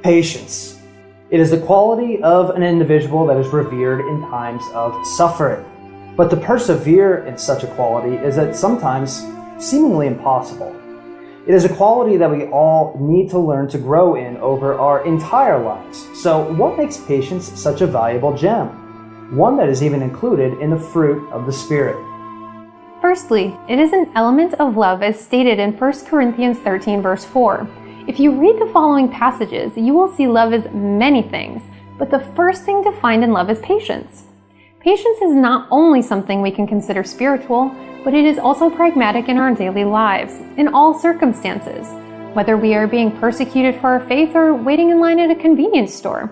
Patience. It is the quality of an individual that is revered in times of suffering. But to persevere in such a quality is at sometimes seemingly impossible. It is a quality that we all need to learn to grow in over our entire lives. So what makes patience such a valuable gem? One that is even included in the fruit of the Spirit. Firstly, it is an element of love as stated in 1 Corinthians 13 verse 4. If you read the following passages, you will see love as many things, but the first thing to find in love is patience. Patience is not only something we can consider spiritual, but it is also pragmatic in our daily lives, in all circumstances, whether we are being persecuted for our faith or waiting in line at a convenience store.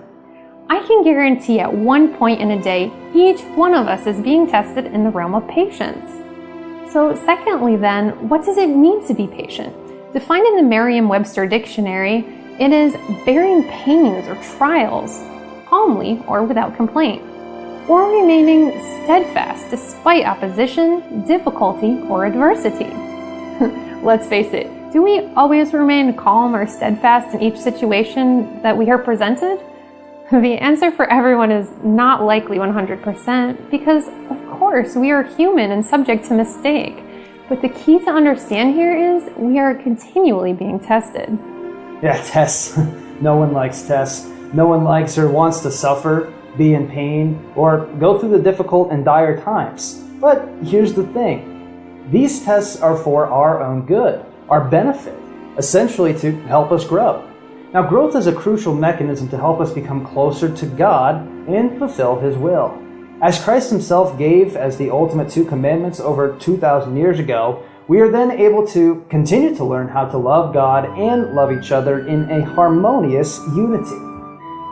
I can guarantee at one point in a day, each one of us is being tested in the realm of patience. So secondly then, what does it mean to be patient? Defined in the Merriam-Webster dictionary, it is bearing pains or trials, calmly or without complaint, or remaining steadfast despite opposition, difficulty, or adversity. Let's face it, do we always remain calm or steadfast in each situation that we are presented? The answer for everyone is not likely 100%, because of course we are human and subject to mistake. But the key to understand here is we are continually being tested. Yeah, tests. No one likes tests. No one likes or wants to suffer, be in pain, or go through the difficult and dire times. But here's the thing. These tests are for our own good, our benefit, essentially to help us grow. Now, growth is a crucial mechanism to help us become closer to God and fulfill His will. As Christ Himself gave as the ultimate 2 commandments over 2,000 years ago, we are then able to continue to learn how to love God and love each other in a harmonious unity.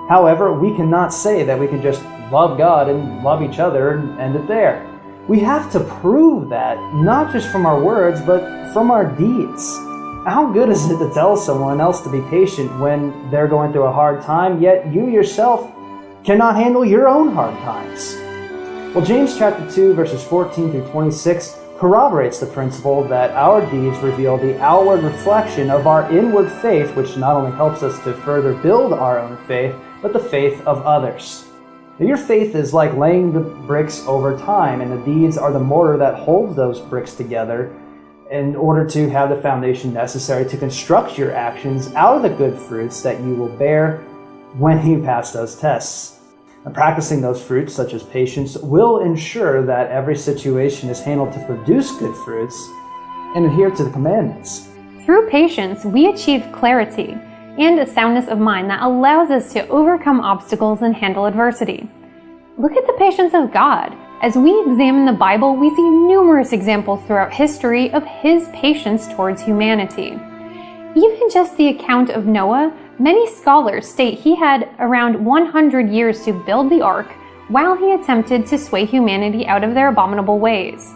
However, we cannot say that we can just love God and love each other and end it there. We have to prove that, not just from our words, but from our deeds. How good is it to tell someone else to be patient when they're going through a hard time, yet you yourself cannot handle your own hard times? Well, James chapter 2, verses 14 through 26 corroborates the principle that our deeds reveal the outward reflection of our inward faith, which not only helps us to further build our own faith, but the faith of others. Now, your faith is like laying the bricks over time, and the deeds are the mortar that holds those bricks together in order to have the foundation necessary to construct your actions out of the good fruits that you will bear when you pass those tests. And practicing those fruits, such as patience, will ensure that every situation is handled to produce good fruits and adhere to the commandments. Through patience, we achieve clarity and a soundness of mind that allows us to overcome obstacles and handle adversity. Look at the patience of God. As we examine the Bible, we see numerous examples throughout history of His patience towards humanity. Even just the account of Noah, many scholars state he had around 100 years to build the ark while he attempted to sway humanity out of their abominable ways.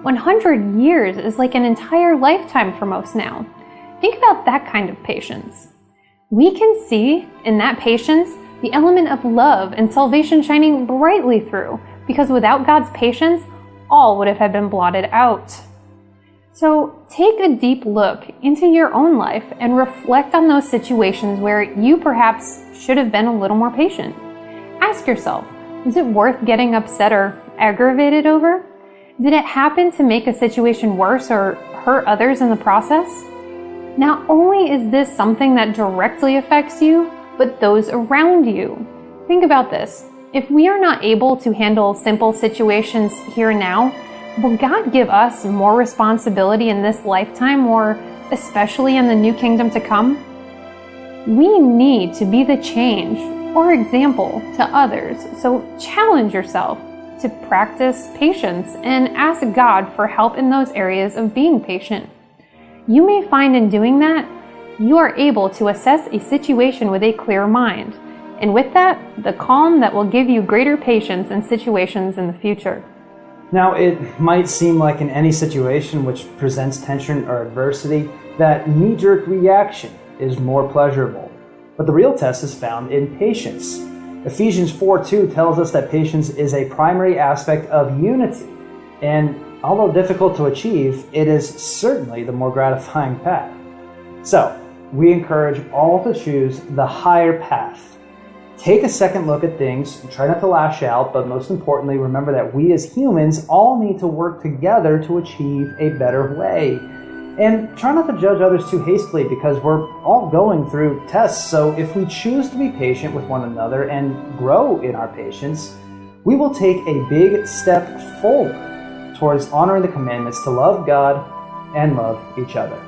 100 years is like an entire lifetime for most now. Think about that kind of patience. We can see in that patience the element of love and salvation shining brightly through, because without God's patience, all would have been blotted out. So take a deep look into your own life and reflect on those situations where you perhaps should have been a little more patient. Ask yourself, was it worth getting upset or aggravated over? Did it happen to make a situation worse or hurt others in the process? Not only is this something that directly affects you, but those around you. Think about this. If we are not able to handle simple situations here and now, will God give us more responsibility in this lifetime, or especially in the new kingdom to come? We need to be the change or example to others, so challenge yourself to practice patience and ask God for help in those areas of being patient. You may find in doing that, you are able to assess a situation with a clear mind, and with that, the calm that will give you greater patience in situations in the future. Now, it might seem like in any situation which presents tension or adversity, that knee-jerk reaction is more pleasurable. But the real test is found in patience. Ephesians 4:2 tells us that patience is a primary aspect of unity, and although difficult to achieve, it is certainly the more gratifying path. So, we encourage all to choose the higher path. Take a second look at things, try not to lash out, but most importantly, remember that we as humans all need to work together to achieve a better way. And try not to judge others too hastily because we're all going through tests. So if we choose to be patient with one another and grow in our patience, we will take a big step forward towards honoring the commandments to love God and love each other.